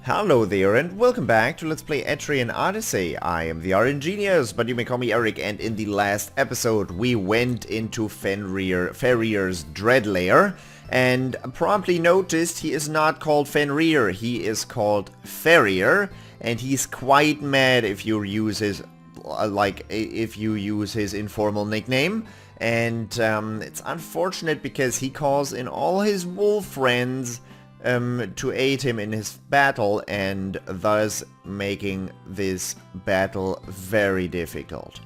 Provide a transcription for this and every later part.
Hello there and welcome back to Let's Play Etrian Odyssey. I am the RNGenius, but you may call me Eric, and in the last episode we went into Fenrir's Dread Lair and promptly noticed he is not called Fenrir, he is called Ferrier, and he's quite mad if you use his informal nickname. And it's unfortunate because he calls in all his wolf friends to aid him in his battle, and thus making this battle very difficult.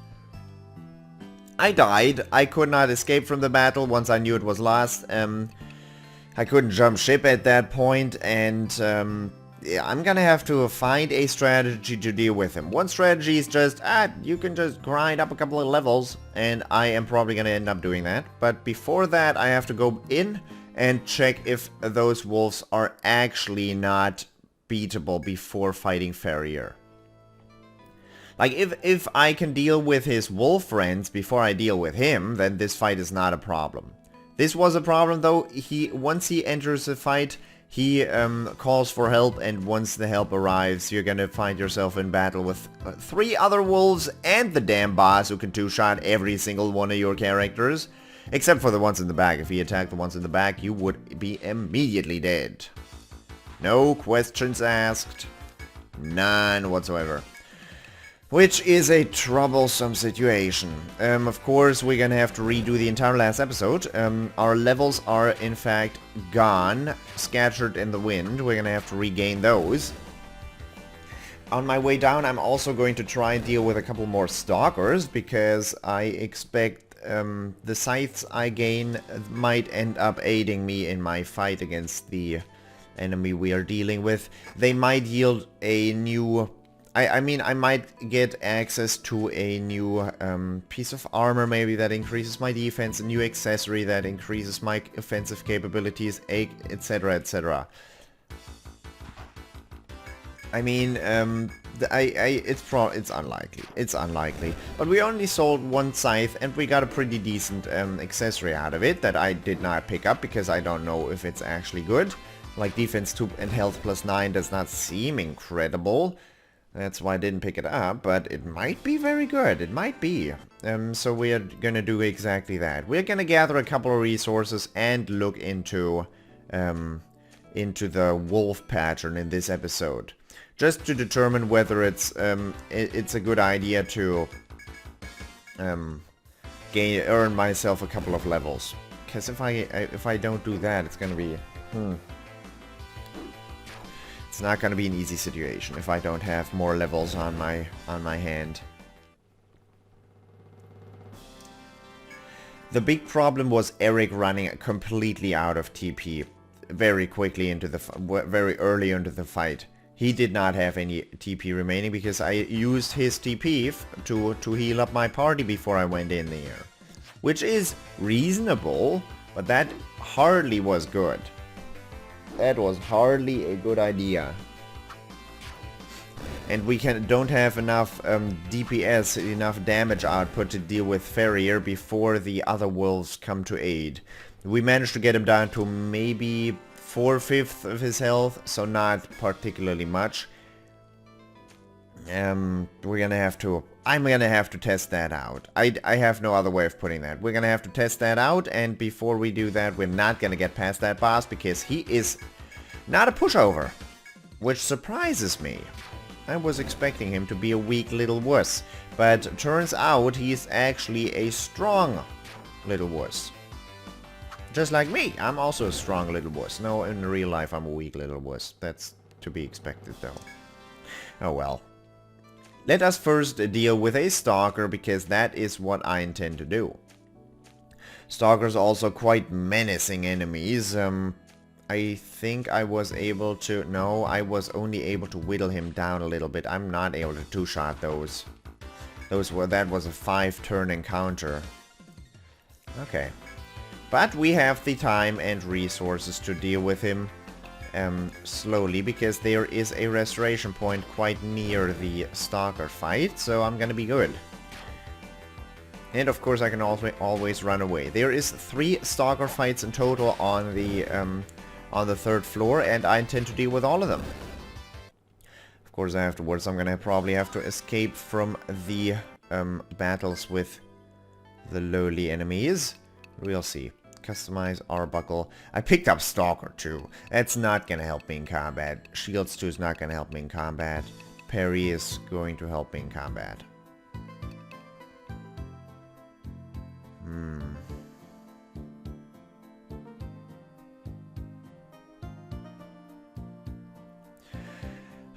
I died. I could not escape from the battle once I knew it was lost. I couldn't jump ship at that point, and yeah, I'm gonna have to find a strategy to deal with him. One strategy is just, you can just grind up a couple of levels, and I am probably gonna end up doing that. But before that, I have to go in and check if those wolves are actually not beatable before fighting Ferrier. Like, if I can deal with his wolf friends before I deal with him, then this fight is not a problem. This was a problem though. Once he enters the fight, he calls for help, and once the help arrives, you're gonna find yourself in battle with 3 other wolves and the damn boss who can two-shot every single one of your characters. Except for the ones in the back. If he attacked the ones in the back, you would be immediately dead. No questions asked. None whatsoever. Which is a troublesome situation. Of course, we're gonna have to redo the entire last episode. Our levels are, in fact, gone. Scattered in the wind. We're gonna have to regain those. On my way down, I'm also going to try and deal with a couple more stalkers, because I expect the scythes I gain might end up aiding me in my fight against the enemy we are dealing with. They might yield a new... I mean, I might get access to a new piece of armor maybe that increases my defense, a new accessory that increases my offensive capabilities, etc, etc. I mean, it's unlikely. It's unlikely. But we only sold 1 scythe, and we got a pretty decent accessory out of it that I did not pick up because I don't know if it's actually good. Like, defense 2 and health plus 9 does not seem incredible. That's why I didn't pick it up, but it might be very good. It might be. So we are gonna do exactly that. We're gonna gather a couple of resources and look into the wolf pattern in this episode, just to determine whether it's a good idea to earn myself a couple of levels. Because if I don't do that, it's gonna be it's not gonna be an easy situation if I don't have more levels on my hand. The big problem was Eric running completely out of TP very quickly into the very early into the fight. He did not have any TP remaining because I used his TP to heal up my party before I went in there. Which is reasonable, but that hardly was good. That was hardly a good idea. And we don't have enough DPS, enough damage output to deal with Ferrier before the other wolves come to aid. We managed to get him down to maybe 4/5 of his health, so not particularly much. I'm gonna have to test that out. I have no other way of putting that. We're gonna have to test that out, and before we do that, we're not gonna get past that boss because he is not a pushover, which surprises me. I was expecting him to be a weak little wuss, but turns out he's actually a strong little wuss. Just like me, I'm also a strong little wuss. No, in real life I'm a weak little wuss. That's to be expected though. Oh well. Let us first deal with a stalker, because that is what I intend to do. Stalkers are also quite menacing enemies. I think I was able to... No, I was only able to whittle him down a little bit. I'm not able to two-shot those. That was a 5-turn encounter. Okay. But we have the time and resources to deal with him slowly, because there is a restoration point quite near the stalker fight, so I'm gonna be good. And of course I can always run away. There is 3 stalker fights in total on the 3rd floor, and I intend to deal with all of them. course, afterwards I'm gonna probably have to escape from the battles with the lowly enemies. We'll see. Customize Arbuckle. I picked up Stalker too. That's not gonna help me in combat. Shields 2 is not gonna help me in combat. Parry is going to help me in combat.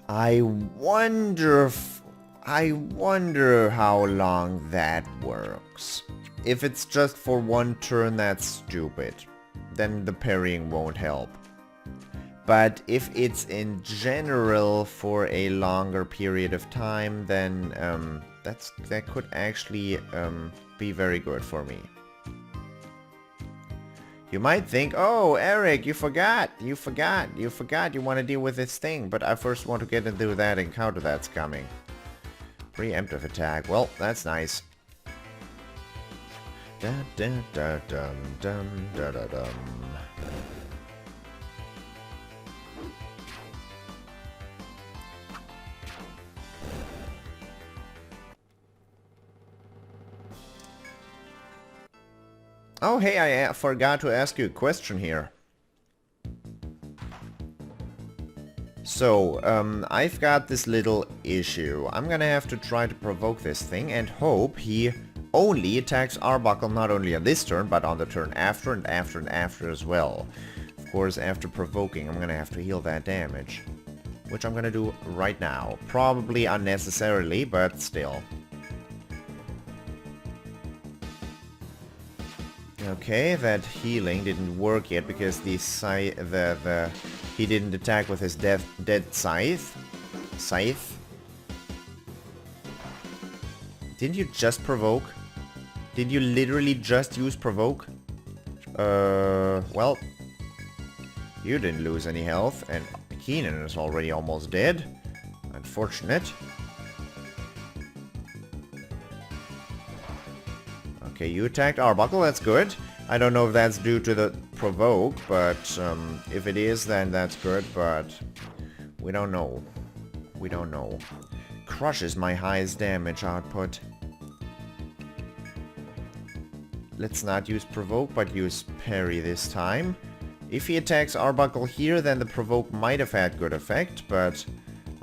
I wonder how long that works. If it's just for one turn, that's stupid. Then the parrying won't help. But if it's in general for a longer period of time, then that could actually be very good for me. You might think, oh, Eric, you forgot you want to deal with this thing, but I first want to get into that encounter that's coming. Preemptive attack, well, that's nice. Dun, dun, dun, dun, dun, dun, dun, dun. Oh, hey, I forgot to ask you a question here. So, I've got this little issue. I'm gonna have to try to provoke this thing and hope he only attacks Arbuckle not only on this turn, but on the turn after and after and after as well. Of course, after provoking, I'm gonna have to heal that damage. Which I'm gonna do right now. Probably unnecessarily, but still. Okay, that healing didn't work yet because he didn't attack with his dead scythe. Didn't you just provoke? Did you literally just use provoke? Well, you didn't lose any health, and Keenan is already almost dead. Unfortunate. Okay, you attacked Arbuckle, that's good. I don't know if that's due to the provoke, but if it is, then that's good, but we don't know. We don't know. Crush is my highest damage output. Let's not use provoke, but use parry this time. If he attacks Arbuckle here, then the provoke might have had good effect, but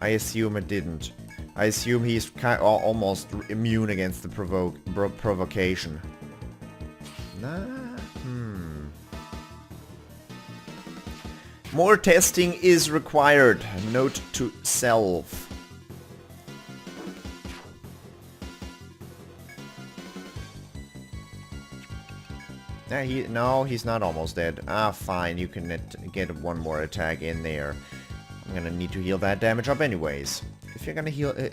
I assume it didn't. I assume he's almost immune against the provocation. More testing is required. Note to self. No, he's not almost dead. Ah, fine. You can get one more attack in there. I'm gonna need to heal that damage up anyways. If you're gonna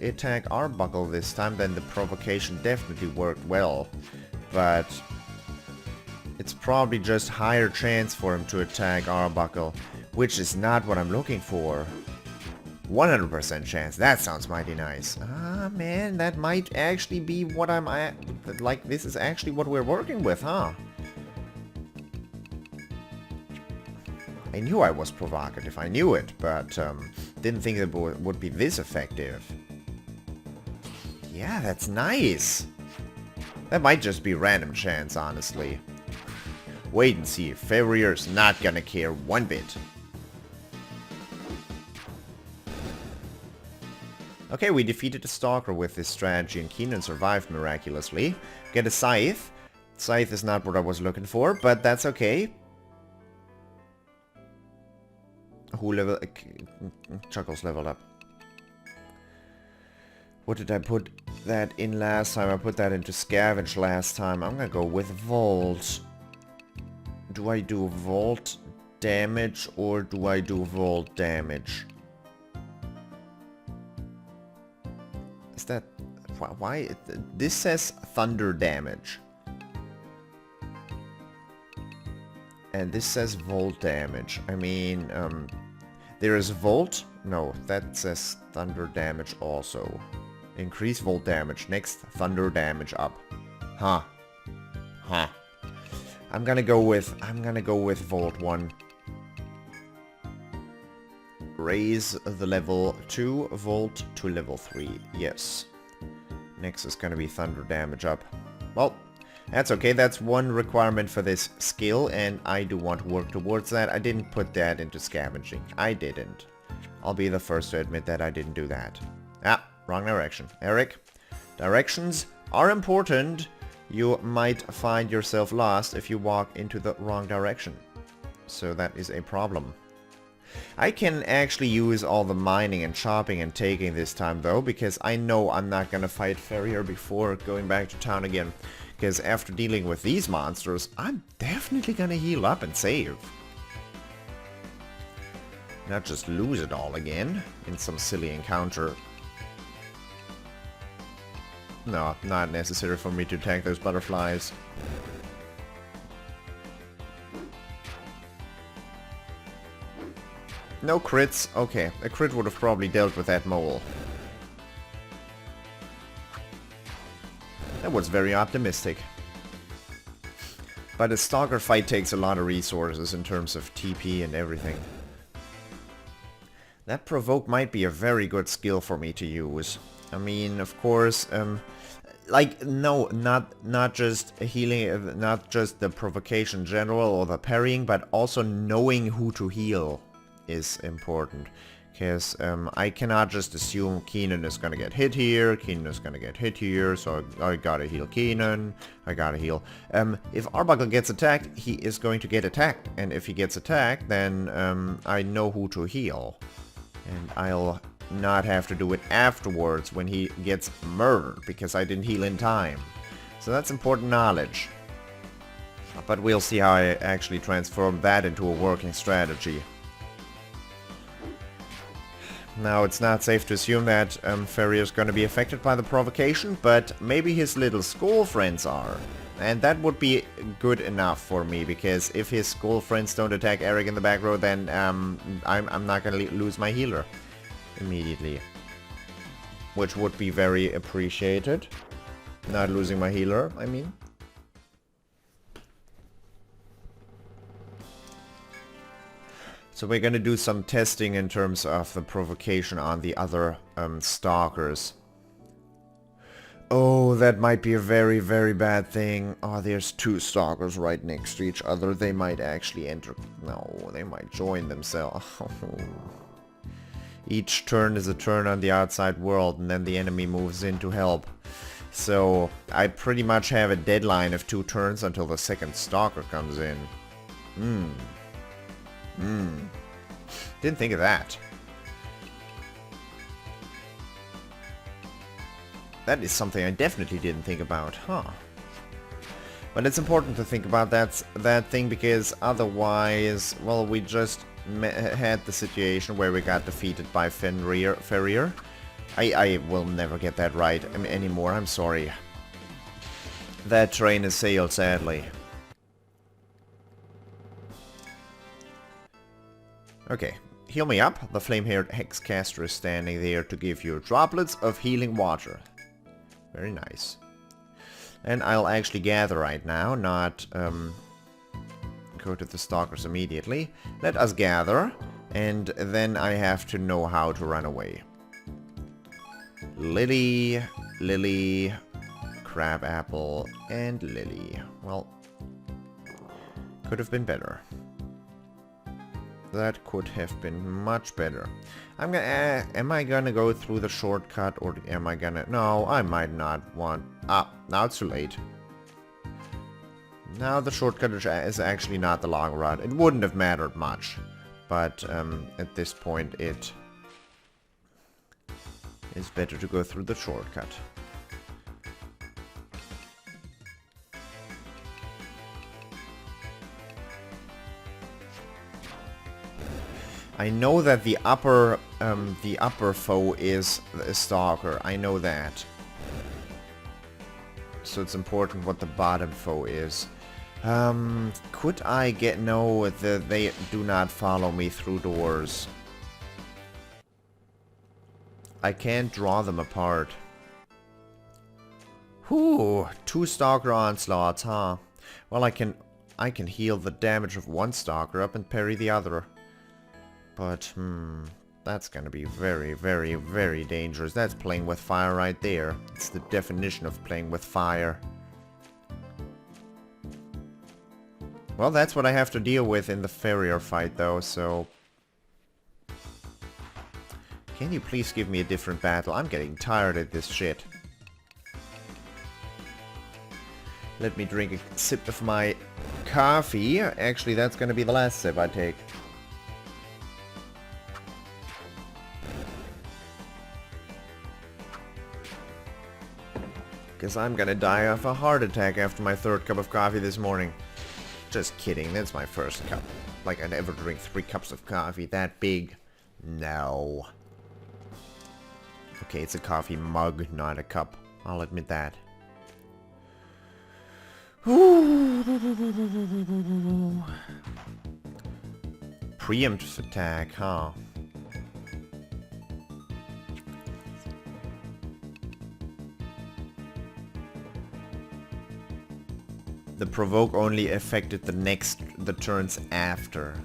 attack Arbuckle this time, then the provocation definitely worked well. But it's probably just higher chance for him to attack Arbuckle, which is not what I'm looking for. 100% chance. That sounds mighty nice. Ah, man, that might actually be what I'm at. Like, this is actually what we're working with, huh? I knew I was provocative, I knew it, but didn't think it would be this effective. Yeah, that's nice. That might just be random chance, honestly. Wait and see, Farrier's not gonna care one bit. Okay, we defeated the Stalker with this strategy and Keenan survived miraculously. Get a Scythe. Scythe is not what I was looking for, but that's okay. Who level... Chuckles leveled up. What did I put that in last time? I put that into Scavenge last time. I'm gonna go with Volt. Do I do Volt damage or do I do Volt damage? Is that... Why? This says Thunder damage. And this says Volt damage. I mean, there is Volt. No, that says Thunder damage also. Increase Volt damage. Next, Thunder damage up. Huh. Huh. I'm gonna go with Volt 1. raise the level 2 Volt to level 3. Yes. Next is gonna be thunder damage up. Well, that's okay. That's one requirement for this skill, and I do want to work towards that. I didn't put that into scavenging. I didn't. I'll be the first to admit that I didn't do that. Ah, wrong direction. Eric, directions are important. You might find yourself lost if you walk into the wrong direction. So that is a problem. I can actually use all the mining and chopping and taking this time though, because I know I'm not gonna fight Farrier before going back to town again. Because after dealing with these monsters, I'm definitely gonna heal up and save. Not just lose it all again in some silly encounter. No, not necessary for me to attack those butterflies. No crits? Okay, a crit would have probably dealt with that mole. That was very optimistic. But a stalker fight takes a lot of resources in terms of TP and everything. That provoke might be a very good skill for me to use. I mean, of course, like, no, not just healing, not just the provocation in general or the parrying, but also knowing who to heal is important. Because I cannot just assume Keenan is gonna get hit here, Keenan is gonna get hit here, so I gotta heal Keenan, I gotta heal. If Arbuckle gets attacked, he is going to get attacked, and if he gets attacked, then I know who to heal. And I'll not have to do it afterwards when he gets murdered, because I didn't heal in time. So that's important knowledge. But we'll see how I actually transform that into a working strategy. Now, it's not safe to assume that Farrier is going to be affected by the provocation, but maybe his little school friends are. And that would be good enough for me, because if his school friends don't attack Eric in the back row, then I'm not going to lose my healer immediately. Which would be very appreciated. Not losing my healer, I mean. So we're gonna do some testing in terms of the provocation on the other stalkers. Oh, that might be a very, very bad thing. Oh, there's two stalkers right next to each other. They might actually enter... No, they might join themselves. Each turn is a turn on the outside world, and then the enemy moves in to help. So I pretty much have a deadline of 2 turns until the second stalker comes in. Didn't think of that. That is something I definitely didn't think about, huh? But it's important to think about that thing, because otherwise, well, we just had the situation where we got defeated by Farrier. I will never get that right anymore, I'm sorry. That train has sailed, sadly. Okay, heal me up. The flame-haired Hexcaster is standing there to give you droplets of healing water. Very nice. And I'll actually gather right now, not go to the stalkers immediately. Let us gather, and then I have to know how to run away. Lily, Lily, Crabapple, and Lily. Well, could have been better. That could have been much better. I'm gonna... am I gonna go through the shortcut, or am I gonna... No, I might not want... Ah, now it's too late. Now the shortcut is actually not the long route. It wouldn't have mattered much. But at this point it is better to go through the shortcut. I know that the upper foe is a stalker. I know that. So it's important what the bottom foe is. Could I get... No, they do not follow me through doors. I can't draw them apart. Whew, 2 stalker onslaughts, huh? Well, I can heal the damage of one stalker up and parry the other. But, That's gonna be very, very, very dangerous. That's playing with fire right there. It's the definition of playing with fire. Well, that's what I have to deal with in the farrier fight, though, so... Can you please give me a different battle? I'm getting tired of this shit. Let me drink a sip of my coffee. Actually, that's gonna be the last sip I take. Because I'm gonna die of a heart attack after my third cup of coffee this morning. Just kidding, that's my first cup. Like I'd ever drink 3 cups of coffee that big. No. Okay, it's a coffee mug, not a cup. I'll admit that. Preemptive attack, huh? The provoke only affected the turns after.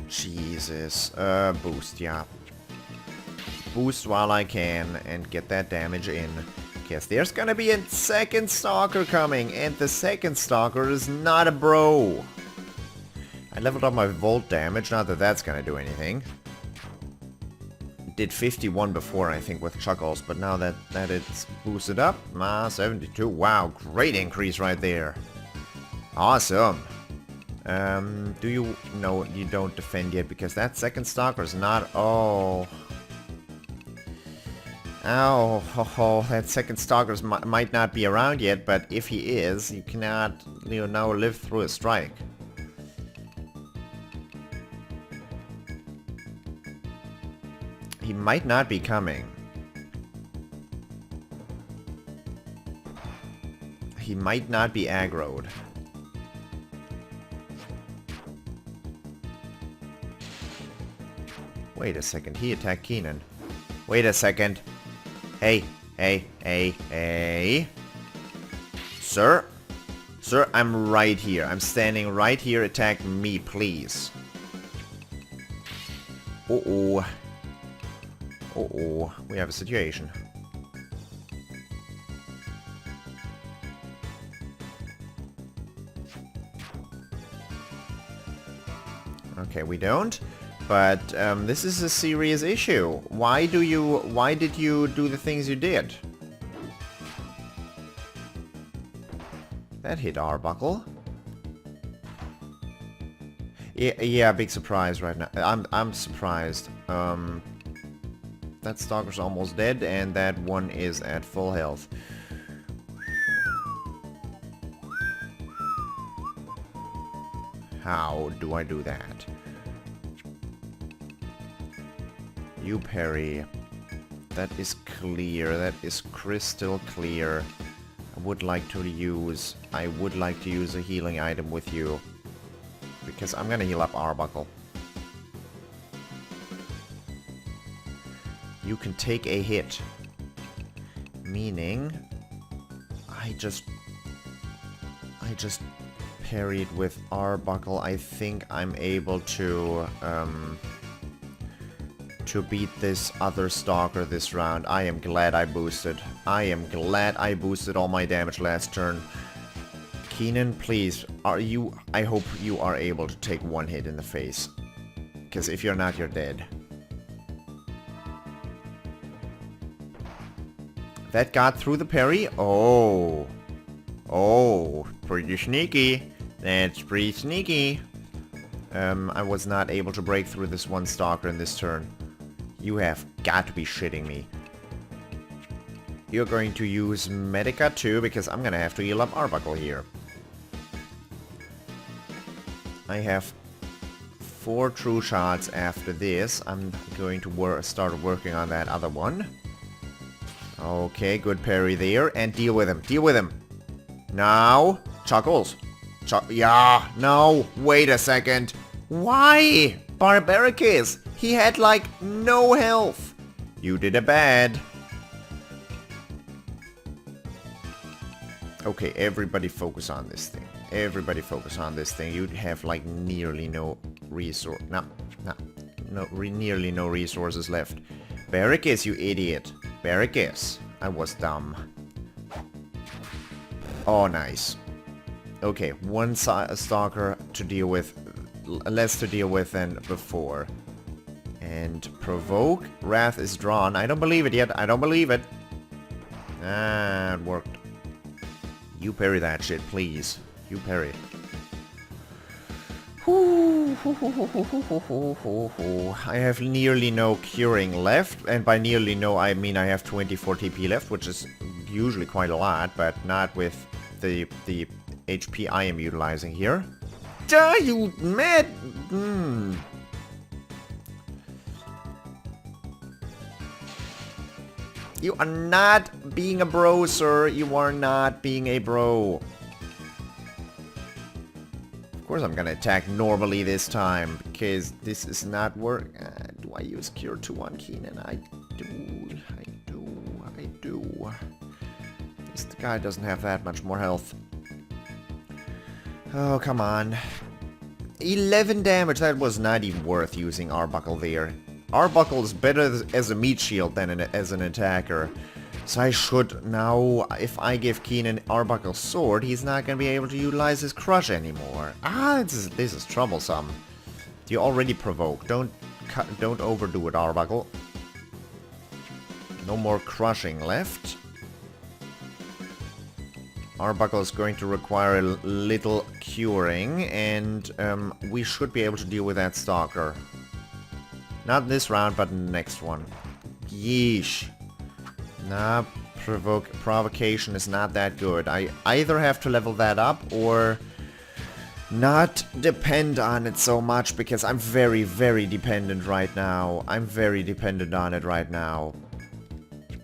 Jesus. Boost, yeah. Boost while I can and get that damage in. Guess there's gonna be a second stalker coming, and the second stalker is not a bro. I leveled up my volt damage, not that that's gonna do anything. Did 51 before, I think, with Chuckles, but now that it's boosted up, 72. Wow, great increase right there. Awesome. Do you... No, you don't defend yet, because that second stalker is not... Oh. Ow, ho, ho, that second stalker might not be around yet, but if he is, you cannot, you know, live through a strike. He might not be coming. He might not be aggroed. Wait a second, he attacked Keenan. Wait a second. Hey, hey, hey, hey. Sir? Sir, I'm right here. I'm standing right here. Attack me, please. Uh-oh. Uh-oh. We have a situation. Okay, we don't. But this is a serious issue. Why did you do the things you did? That hit Arbuckle. Yeah, big surprise right now. I'm surprised. That stalker's almost dead, and that one is at full health. How do I do that? You parry. That is clear. That is crystal clear. I would like to use a healing item with you. Because I'm gonna heal up Arbuckle. You can take a hit. Meaning I just parried with Arbuckle. I think I'm able to beat this other stalker this round. I am glad I boosted. I am glad I boosted all my damage last turn. Keenan, please, I hope you are able to take one hit in the face. Because if you're not, you're dead. That got through the parry. Oh. Oh, pretty sneaky. That's pretty sneaky. I was not able to break through this one stalker in this turn. You have got to be shitting me. You're going to use Medica too, because I'm gonna have to heal up Arbuckle here. I have 4 true shots after this. I'm going to start working on that other one. Okay, good parry there, and deal with him. Deal with him. Now, Chuckles. Yeah, no, wait a second. Why? Barbaricus. He had like no health. You did a bad. Okay, everybody focus on this thing. Everybody focus on this thing. You'd have like nearly no resource. Nearly no resources left. Barricades, you idiot. Barricades. I was dumb. Oh, nice. Okay, one stalker to deal with. Less to deal with than before. And provoke. Wrath is drawn. I don't believe it yet. I don't believe it. Ah, it worked. You parry that shit, please. You parry. I have nearly no curing left, and by nearly no I mean I have 24 TP left, which is usually quite a lot, but not with the HP I am utilizing here. Duh, you mad! You are not being a bro, sir. You are not being a bro. Of course I'm gonna attack normally this time, because this is not work. Do I use Cure 2 on Keenan? I do. This guy doesn't have that much more health. Oh, come on. 11 damage, that was not even worth using Arbuckle there. Arbuckle is better as a meat shield than as an attacker. So I should now, if I give Keenan Arbuckle's sword, he's not going to be able to utilize his crush anymore. Ah, this is troublesome. You already provoke. Don't overdo it, Arbuckle. No more crushing left. Arbuckle is going to require a little curing, and we should be able to deal with that stalker. Not this round, but in the next one. Yeesh. Nah, provocation is not that good. I either have to level that up or not depend on it so much, because I'm very, very dependent right now. I'm very dependent on it right now.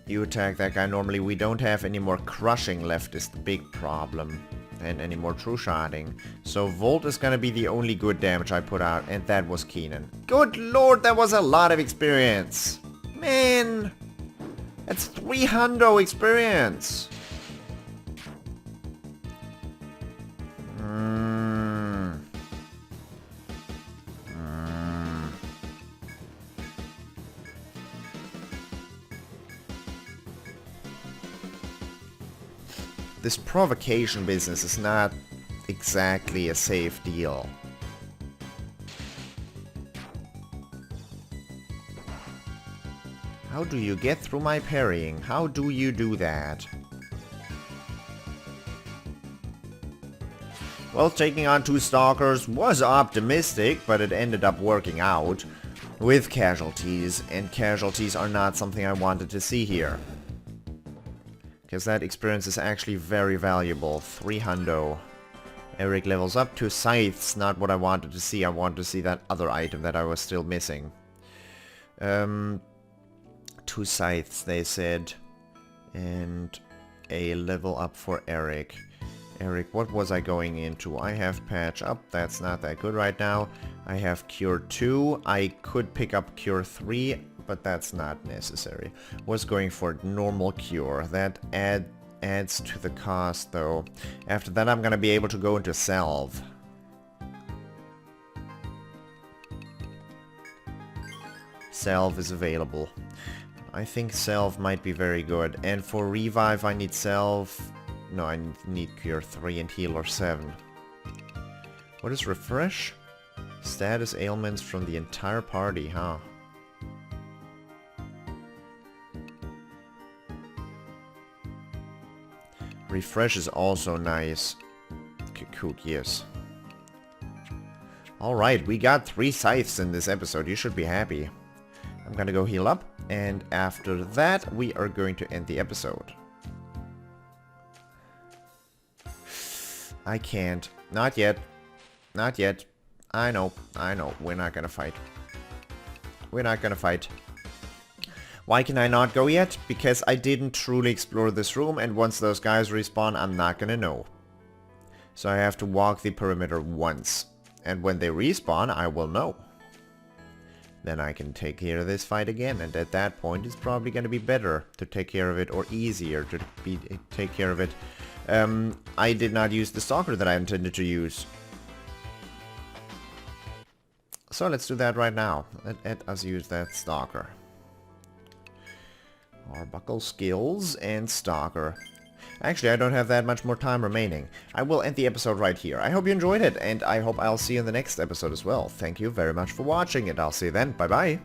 You attack that guy. Normally we don't have any more crushing left is the big problem. And any more true shotting. So Volt is gonna be the only good damage I put out, and that was Keenan. Good lord, that was a lot of experience. Man, that's 300 experience. This provocation business is not exactly a safe deal. How do you get through my parrying? How do you do that? Well, taking on 2 stalkers was optimistic, but it ended up working out with casualties, and casualties are not something I wanted to see here. Because that experience is actually very valuable. 300. Eric levels up to scythes, not what I wanted to see. I wanted to see that other item that I was still missing. 2 scythes, they said. And a level up for Eric. Eric, what was I going into? I have patch up, that's not that good right now. I have cure 2, I could pick up cure 3, but that's not necessary. Was going for normal cure. That adds to the cost though. After that I'm gonna be able to go into salve. Salve is available. I think salve might be very good. And for revive I need salve. No, I need cure 3 and healer 7. What is refresh? Status ailments from the entire party, huh? Refresh is also nice. Cocoot, yes. Alright, we got 3 scythes in this episode. You should be happy. I'm gonna go heal up, and after that we are going to end the episode. I can't. Not yet. Not yet. I know. We're not gonna fight. We're not gonna fight. Why can I not go yet? Because I didn't truly explore this room, and once those guys respawn, I'm not gonna know. So I have to walk the perimeter once. And when they respawn, I will know. Then I can take care of this fight again, and at that point it's probably gonna be better to take care of it, or easier to take care of it I did not use the Stalker that I intended to use. So let's do that right now. Let us use that Stalker. Arbuckle skills and Stalker. Actually, I don't have that much more time remaining. I will end the episode right here. I hope you enjoyed it, and I hope I'll see you in the next episode as well. Thank you very much for watching, and I'll see you then. Bye-bye.